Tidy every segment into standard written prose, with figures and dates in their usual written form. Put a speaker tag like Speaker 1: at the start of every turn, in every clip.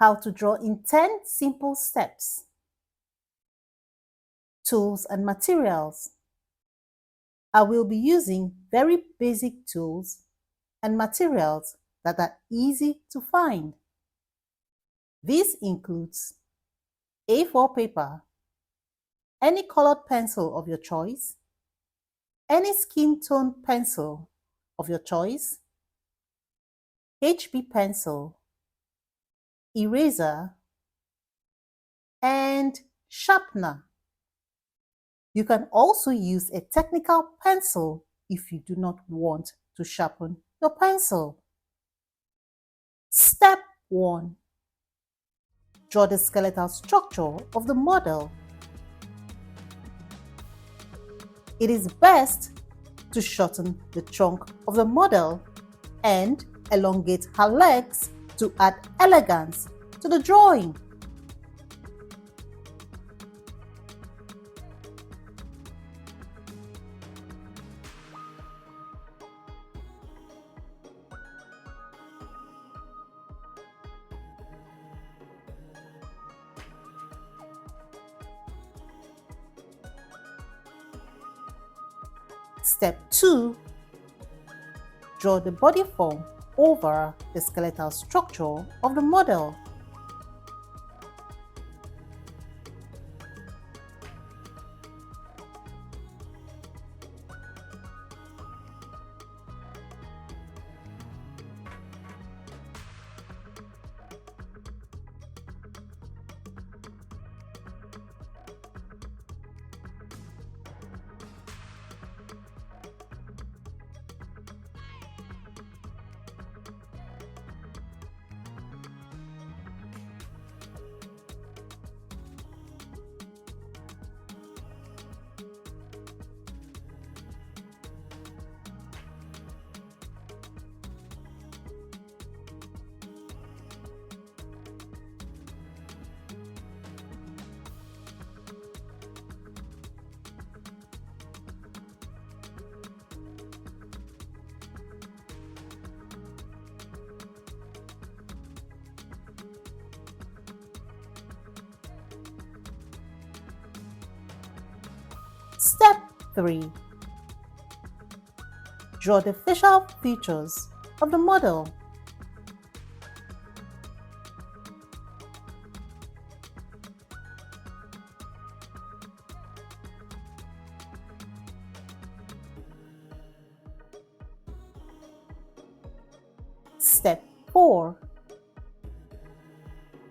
Speaker 1: How to draw in 10 simple steps. Tools and materials. I will be using very basic tools and materials that are easy to find. This includes A4 paper, any colored pencil of your choice, any skin tone pencil of your choice, HB pencil, eraser, and sharpener. You can also use a technical pencil if you do not want to sharpen your pencil. Step 1. Draw the skeletal structure of the model. It is best to shorten the trunk of the model and elongate her legs to add elegance to the drawing. Step 2. Draw the body form over the skeletal structure of the model. Step 3. Draw the facial features of the model. Step 4.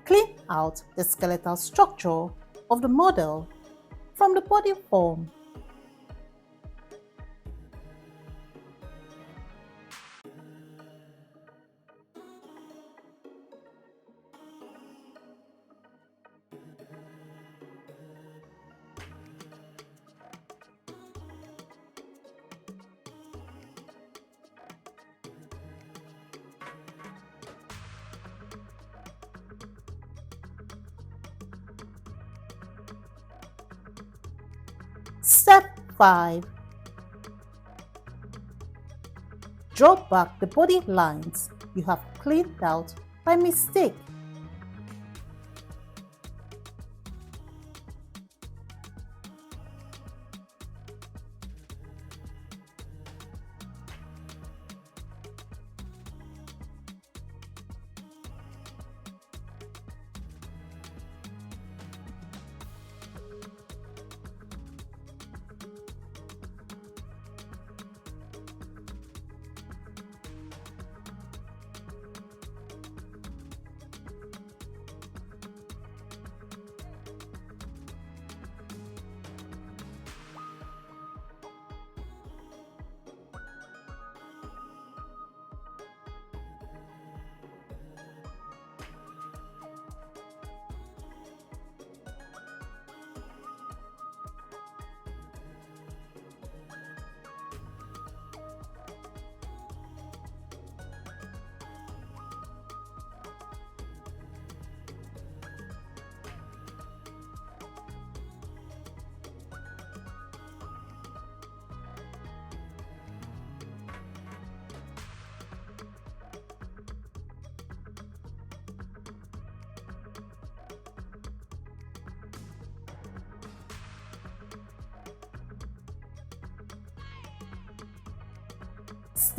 Speaker 1: Clean out the skeletal structure of the model from the body form. Step 5. Draw back the body lines you have cleaned out by mistake.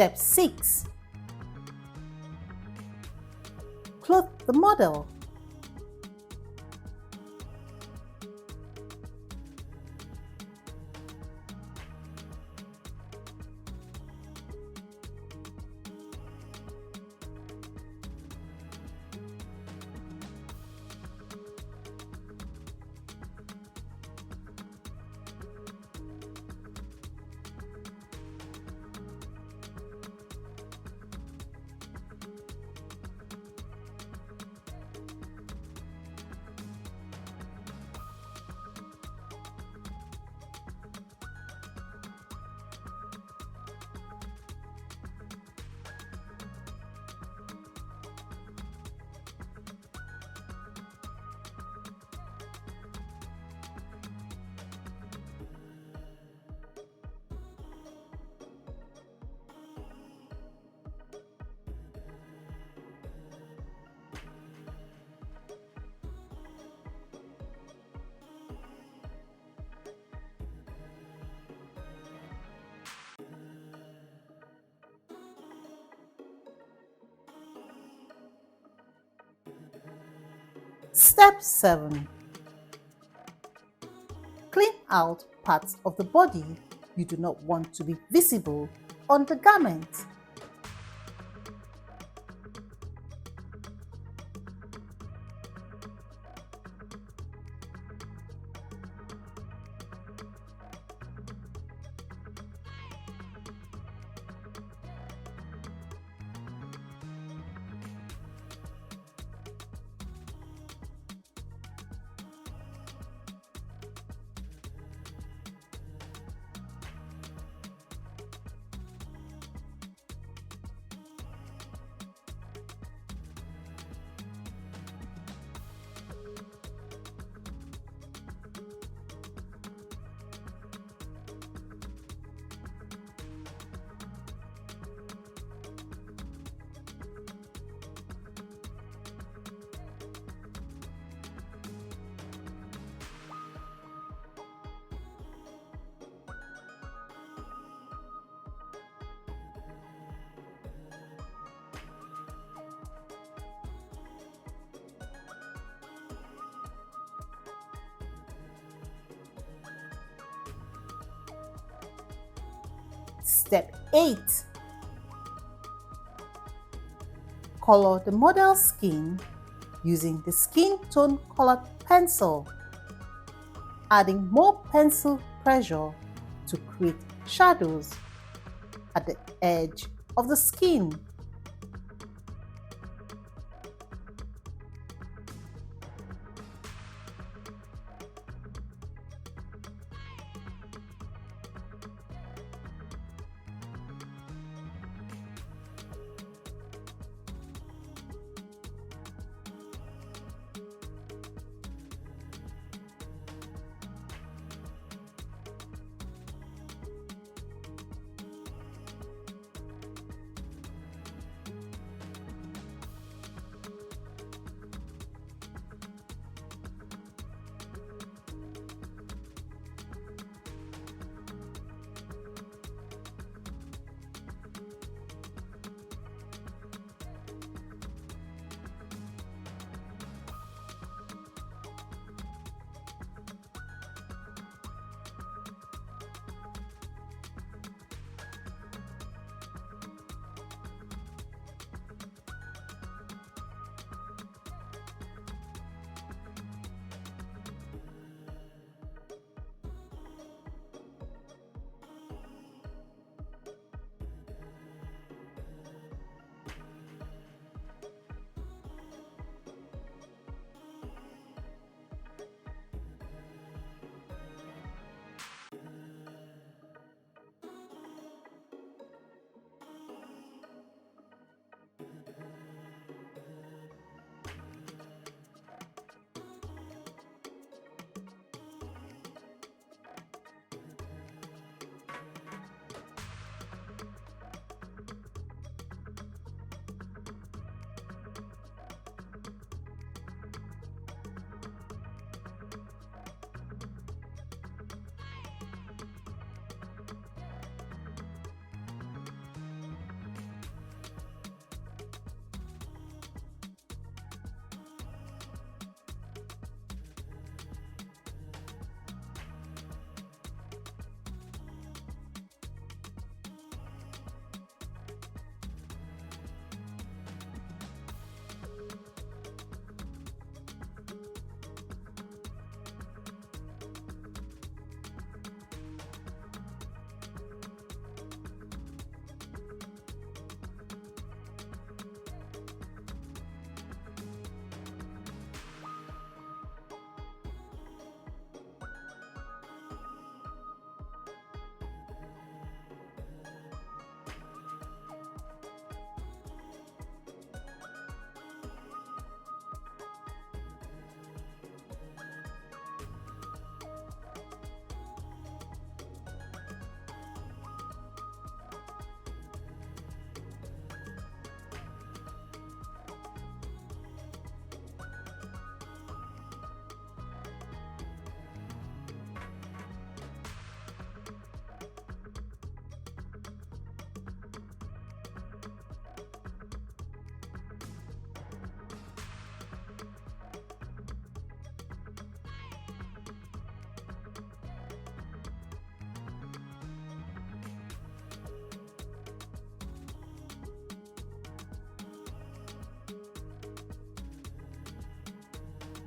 Speaker 1: Step 6. Clothe the model. Step 7. Clean out parts of the body you do not want to be visible on the garment. Step 8. Color the model's skin using the skin tone colored pencil, adding more pencil pressure to create shadows at the edge of the skin.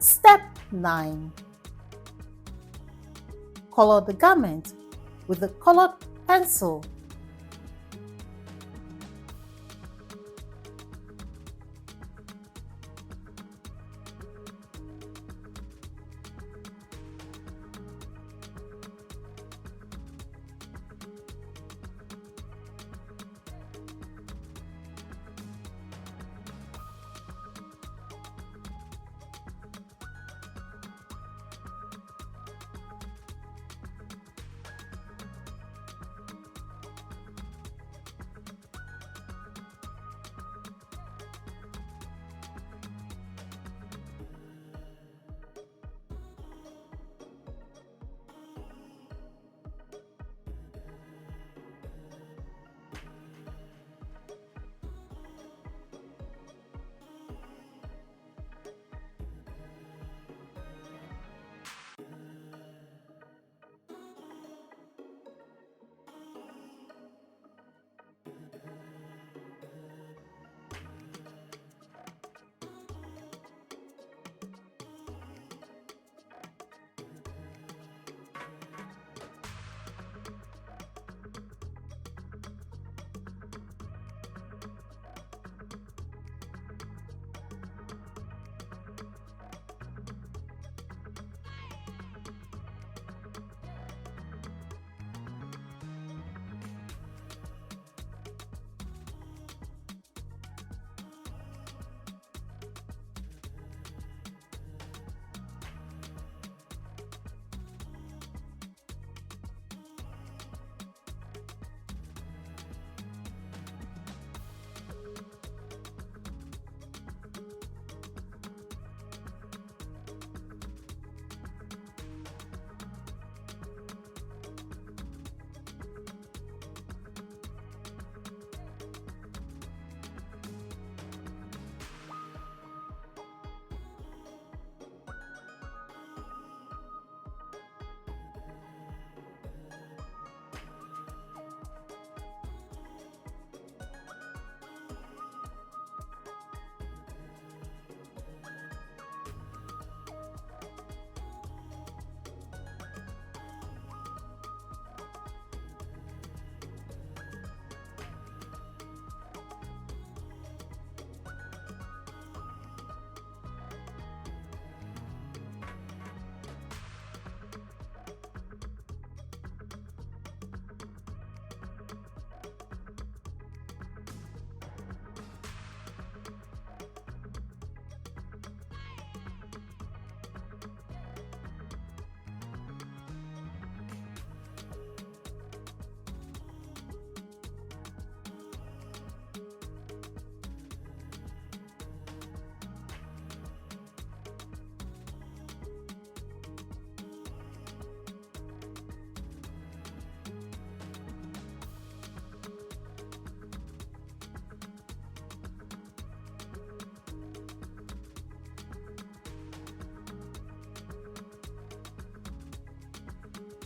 Speaker 1: Step 9. Color the garment with the colored pencil.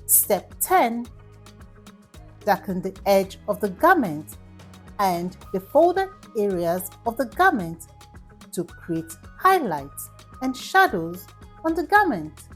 Speaker 1: Step 10. Darken the edge of the garment and the folded areas of the garment to create highlights and shadows on the garment.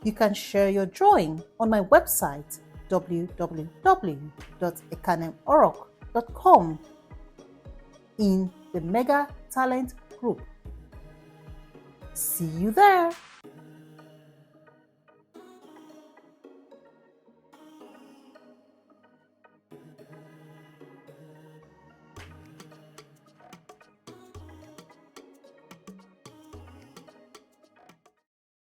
Speaker 1: You can share your drawing on my website www.ekanemorok.com in the Mega Talent group. See you there!